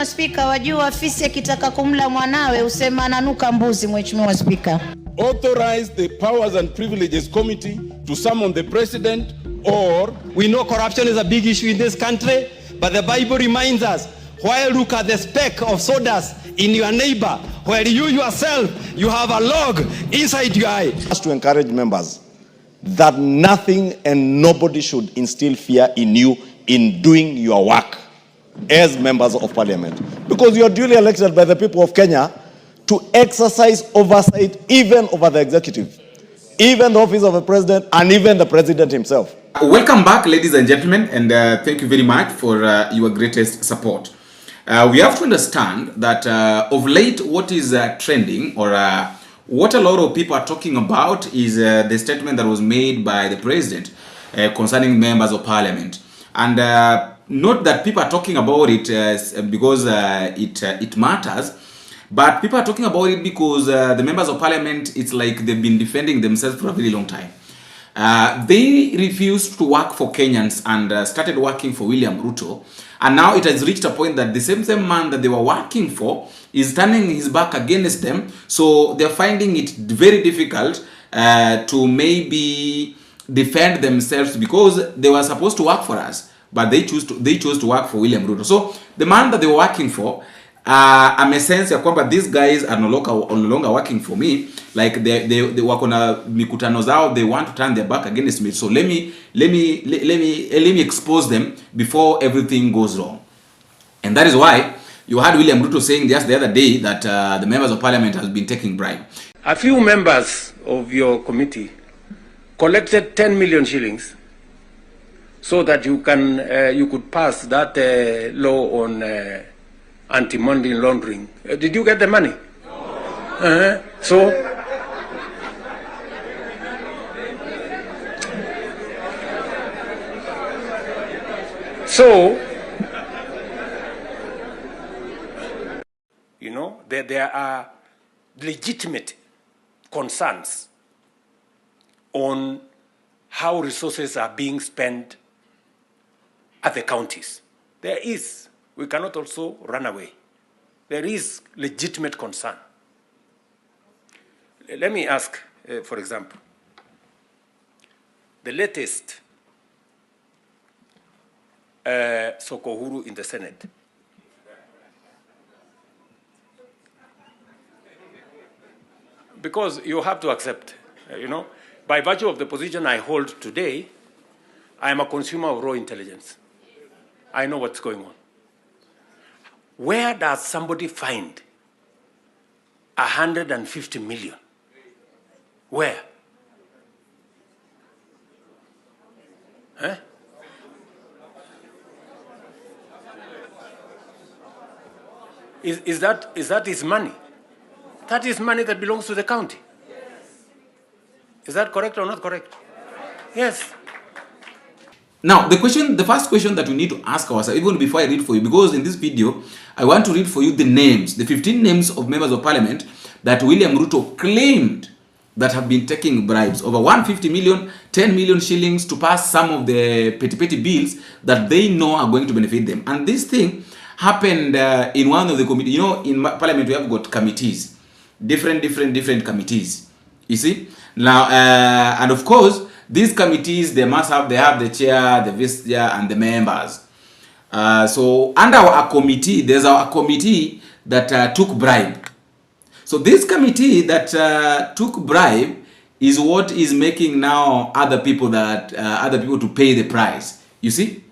Spika, wajua afisi akitaka kumla mwanawe usema ananuka mbuzi. Mheshimiwa Spika, authorize the Powers and Privileges Committee to summon the president, or we know corruption is a big issue in this country, but the Bible reminds us, while look at the speck of sawdust in your neighbor, where you yourself, you have a log inside your eye. To encourage members that nothing and nobody should instill fear in you in doing your work as members of parliament, because you are duly elected by the people of Kenya to exercise oversight even over the executive, even the office of the president, and even the president himself. Welcome back, ladies and gentlemen, and thank you very much for your greatest support. We have to understand that of late what is trending, or what a lot of people are talking about, is the statement that was made by the president concerning members of parliament. And not that people are talking about it because it matters, but people are talking about it because the members of parliament, it's like they've been defending themselves for a very long time. They refused to work for Kenyans and started working for William RUTO, and now it has reached a point that the same man that they were working for is turning his back against them. So they're finding it very difficult to maybe defend themselves, because they were supposed to work for us, but they chose to work for William RUTO. So the man that they were working for, I'm a sense ya kwamba these guys are no longer working for me. Like they work on a mikutano zao, they want to turn their back against me. So let me expose them before everything goes wrong. And that is why you heard William RUTO saying just the other day that the members of parliament has been taking bribe. A few members of your committee collected 10 million shillings so that you could pass that law on anti-money laundering. Did you get the money? No. So, you know, there are legitimate concerns on how resources are being spent at the counties. There is. We cannot also run away. There is legitimate concern. Let me ask, for example, the latest Sokohuru in the Senate. Because you have to accept, you know, by virtue of the position I hold today, I am a consumer of raw intelligence. I know what's going on. Where does somebody find 150 million? Where? Huh? Is that his money? That is money that belongs to the county. Is that correct or not correct? Yes. Now, the first question that we need to ask ourselves, even before I read for you, because in this video, I want to read for you the names, the 15 names of members of parliament that William RUTO claimed that have been taking bribes, over 150 million, 10 million shillings, to pass some of the petty bills that they know are going to benefit them. And this thing happened in one of the committees. You know, in parliament we have got committees, different committees, you see. Now, and of course, these committees, they have the chair, the vice chair, and the members. So under our committee, there's our committee that took bribe. So this committee that took bribe is what is making now other people to pay the price. You see.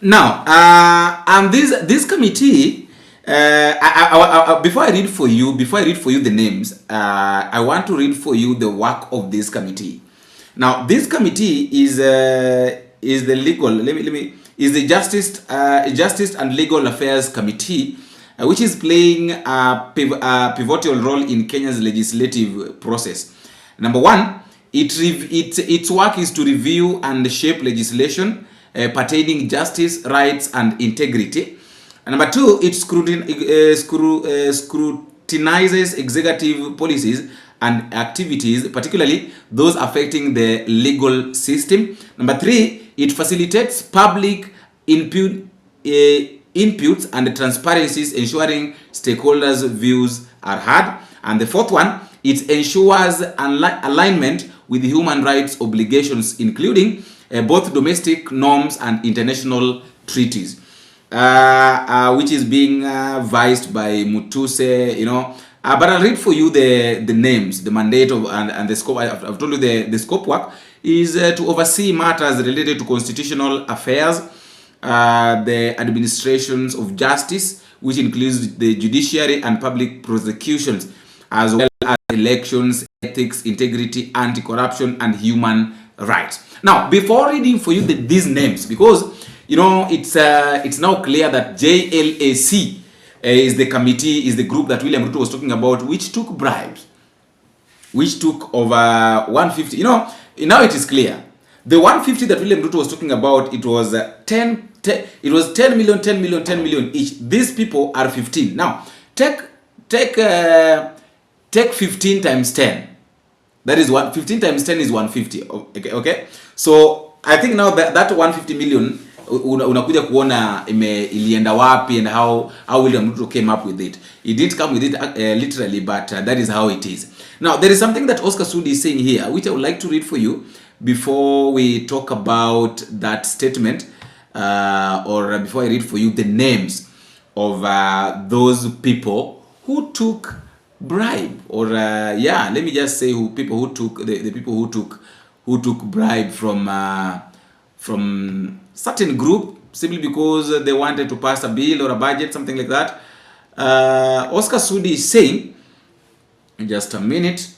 Now, and this committee, before I read for you the names, I want to read for you the work of this committee. Now, this committee is the legal. Is the Justice and Legal Affairs Committee, which is playing a pivotal role in Kenya's legislative process. Number one, its work is to review and shape legislation pertaining justice, rights, and integrity. And number two, it scrutinizes executive policies and activities, particularly those affecting the legal system. Number three, it facilitates public inputs and transparencies, ensuring stakeholders' views are heard. And the fourth one, it ensures alignment with human rights obligations, including both domestic norms and international treaties, which is being vised by Mutuse, you know. But I'll read for you the names, the mandate of and the scope. I've told you the scope work is to oversee matters related to constitutional affairs, the administrations of justice, which includes the judiciary and public prosecutions, as well as elections, ethics, integrity, anti-corruption, and human rights. Now, before reading for you these names, because you know it's now clear that JLAC is the committee, is the group that William Ruto was talking about, which took bribes, which took over 150. You know, now it is clear. The 150 that William Ruto was talking about, it was 10 million each. These people are 15. Now, take 15 times 10. That is 15 times 10 is 150. Okay. So I think now that 150 million unakuja kuona ilienda wapi and how William Ruto came up with it. He didn't come with it literally, but that is how it is. Now, there is something that Oscar Sudi is saying here, which I would like to read for you before we talk about that statement, or before I read for you the names of those people who took bribe, or let me just say the people who took bribe from certain group simply because they wanted to pass a bill or a budget, something like that. Oscar Sudi is saying, just a minute,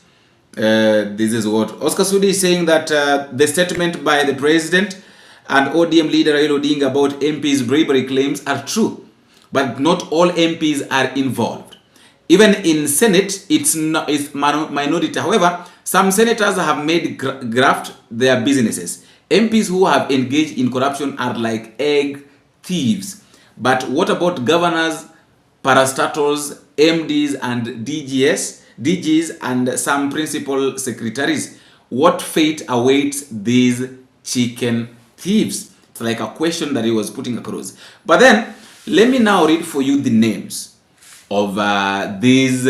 this is what Oscar Sudi is saying, that the statement by the president and ODM leader Raila Odinga about MPs' bribery claims are true, but not all MPs are involved. Even in Senate, it's minority. However, some senators have made graft their businesses. MPs who have engaged in corruption are like egg thieves. But what about governors, parastatals, MDs, and DGs, and some principal secretaries? What fate awaits these chicken thieves? It's like a question that he was putting across. But then, let me now read for you the names of these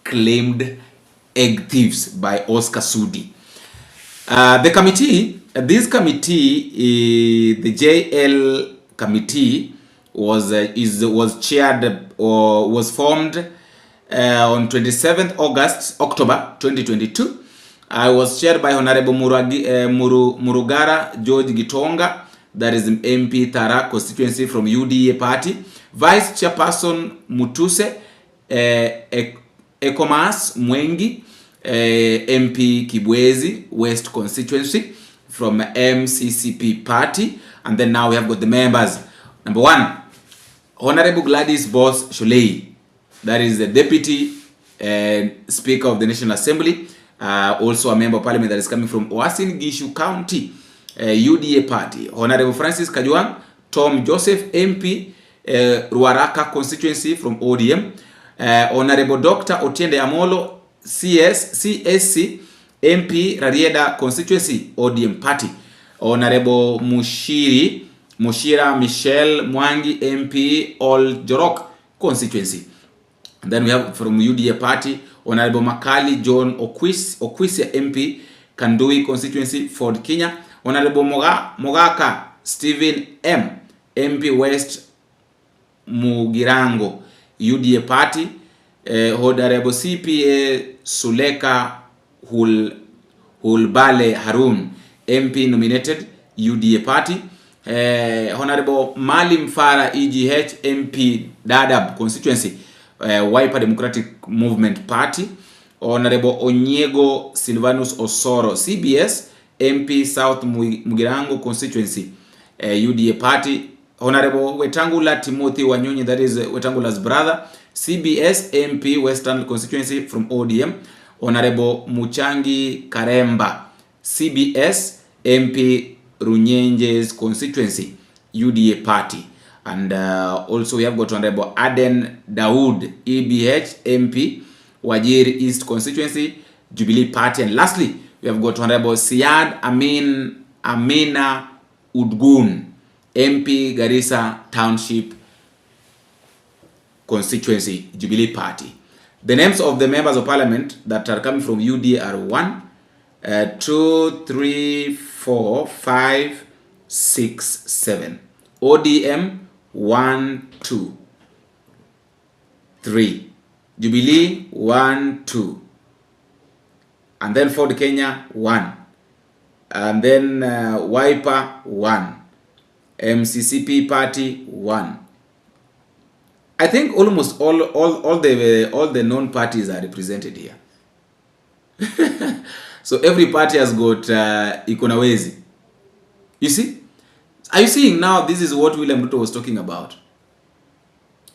claimed egg thieves by Oscar Sudi. The committee, the JL committee was chaired or was formed on 27th October 2022. I was chaired by Honorable Murugara George Gitonga, that is MP Tara constituency from UDA party. Vice Chairperson Mutuse Ekomas Mwengi, MP Kibwezi West constituency from MCCP party. And then now we have got the members. Number 1, Honorable Gladys Boss Sholei, that is the Deputy Speaker of the National Assembly, also a member of Parliament that is coming from Uasin Gishu County, UDA party. Honorable Francis Kajuang Tom Joseph, MP Ruaraka constituency from ODM. Honorable Dr. Otiende Amolo, CSC, MP Rarieda constituency, ODM party. Honorable Mushira Michelle Mwangi, MP Ol Jorok constituency. And then we have from UDA party, Honorable Makali John Okwisia, MP Kandui constituency, Ford Kenya. Honorable Mogaka Stephen M, MP West Mugirango, UDA party. Honorable CPA Suleka Hulbale Harun, MP nominated, UDA party. Honorable Malim Farah EGH, MP Dadab constituency, Wiper Democratic Movement party. Honorable Onyego Silvanus Osoro, CBS, MP South Mugirango constituency, UDA party. Honorable Wetangula Timothy Wanyonyi, that is Wetangula's brother, CBS, MP Western constituency from ODM. Honorable Muchangi Karemba, CBS, MP Runyenje's constituency, UDA party. And also we have got Honorable Aden Dawood, EBH, MP Wajir East constituency, Jubilee party. And lastly, we have got Honorable Siad Amina Udgun, MP Garissa Township constituency, Jubilee Party. The names of the members of parliament that are coming from UDA are 1, 2, 3, 4, 5, 6, 7. ODM 1, 2, 3. Jubilee 1, 2. And then Ford Kenya 1. And then Wiper 1. MCCP Party 1. I think almost all the known parties are represented here. So every party has got ikona wezi. You see? Are you seeing now? This is what William Ruto was talking about.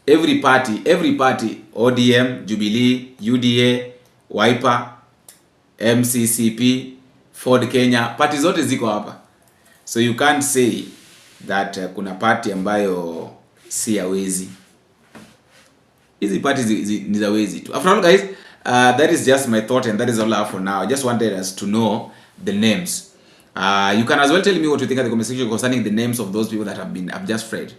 Every party, ODM, Jubilee, UDA, Wiper, MCCP, Ford Kenya, party zote ziko hapa. So you can't say that kuna party ambayo si ya wezi. Hizi parties ni za wezi tu. After all, guys, that is just my thought, and that is all I have for now. I just wanted us to know the names. You can as well tell me what you think at the comment section concerning the names of those people that I've just read,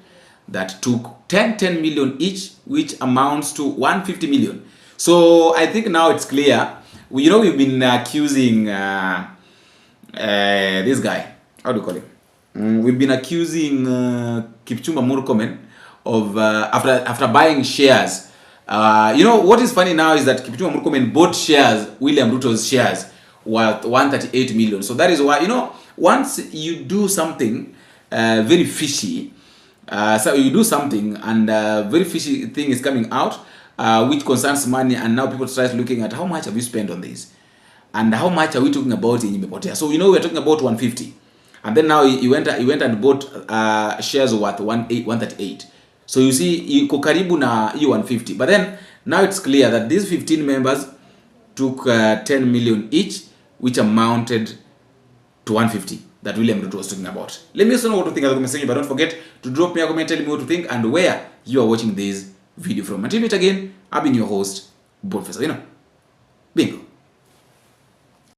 that took 10 million each, which amounts to 150 million. So I think now it's clear. We've been accusing this guy. How do you call him? We've been accusing Kipchumba Murkomen of after buying shares. What is funny now is that Kipchumba Murkomen bought shares, William Ruto's shares, worth 138 million. So that is why, once you do something very fishy, so you do something and very fishy thing is coming out, which concerns money, and now people start looking at how much have you spent on this, and how much are we talking about in Imepotea. So we're talking about 150, and then now he went and bought shares worth 138. So you see, iko karibu na hiyo 150. But then now it's clear that these 15 members took 10 million each, which amounted to 150 that William Ruto was talking about. Let me know what you think in the comment section, but don't forget to drop me a comment, tell me what you think and where you are watching this video from. Until we meet again, I've been your host, Bonfesa. Bingo.